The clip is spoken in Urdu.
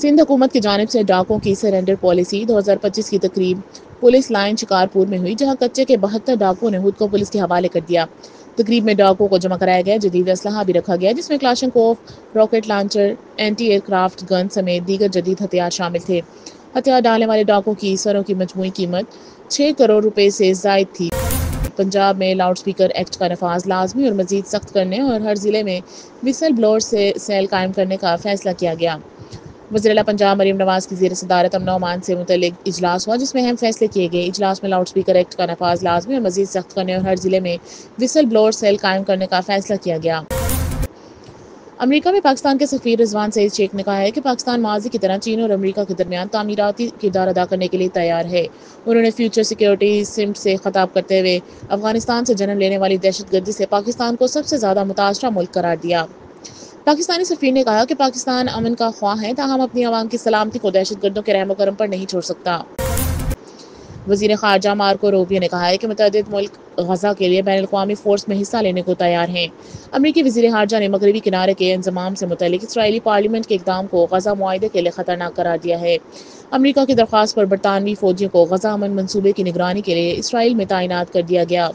سندھ حکومت کی جانب سے ڈاکوں کی سرنڈر پالیسی 2025 کی تقریب پولیس لائن شکارپور میں ہوئی، جہاں کچے کے 72 ڈاکوں نے خود کو پولیس کے حوالے کر دیا۔ تقریب میں ڈاکوں کو جمع کرایا گیا، جدید اسلحہ بھی رکھا گیا، جس میں Kalashnikov, rocket launcher, anti aircraft gun سمیت دیگر جدید ہتھیار شامل تھے۔ ہتھیار ڈالنے والے ڈاکوں کی سروں کی مجموعی قیمت 6 کروڑ روپے سے زائد تھی۔ پنجاب میں لاؤڈ سپیکر ایکٹ کا نفاذ لازمی اور مزید سخت کرنے اور ہر ضلع میں وسل بلور سیل قائم کرنے کا فیصلہ کیا گیا۔ وزیر اعلیٰ پنجاب مریم نواز کی زیر صدارت امن و امان سے متعلق اجلاس ہوا، جس میں اہم فیصلے کیے گئے۔ اجلاس میں لاؤڈ سپیکر ایکٹ کا نفاذ لازمی اور مزید سخت کرنے اور ہر ضلع میں وسل بلور سیل قائم کرنے کا فیصلہ کیا گیا۔ امریکہ میں پاکستان کے سفیر رضوان سعید شیخ نے کہا ہے کہ پاکستان ماضی کی طرح چین اور امریکہ کے درمیان تعمیراتی کردار ادا کرنے کے لیے تیار ہے۔ انہوں نے فیوچر سیکیورٹی سمٹ سے خطاب کرتے ہوئے افغانستان سے جنم لینے والی دہشت گردی سے پاکستان کو سب سے زیادہ متاثرہ ملک قرار دیا۔ پاکستانی سفیر نے کہا کہ پاکستان امن کا خواہاں ہے، تاہم اپنی عوام کی سلامتی کو دہشت گردوں کے رحم و کرم پر نہیں چھوڑ سکتا۔ وزیر خارجہ مارکو روبیو نے کہا ہے کہ متعدد ملک غزہ کے لیے بین الاقوامی فورس میں حصہ لینے کو تیار ہیں۔ امریکی وزیر خارجہ نے مغربی کنارے کے انضمام سے متعلق اسرائیلی پارلیمنٹ کے اقدام کو غزہ معاہدے کے لیے خطرناک قرار دیا ہے۔ امریکہ کی درخواست پر برطانوی فوجیوں کو غزہ امن منصوبے کی نگرانی کے لیے اسرائیل میں تعینات کر دیا گیا۔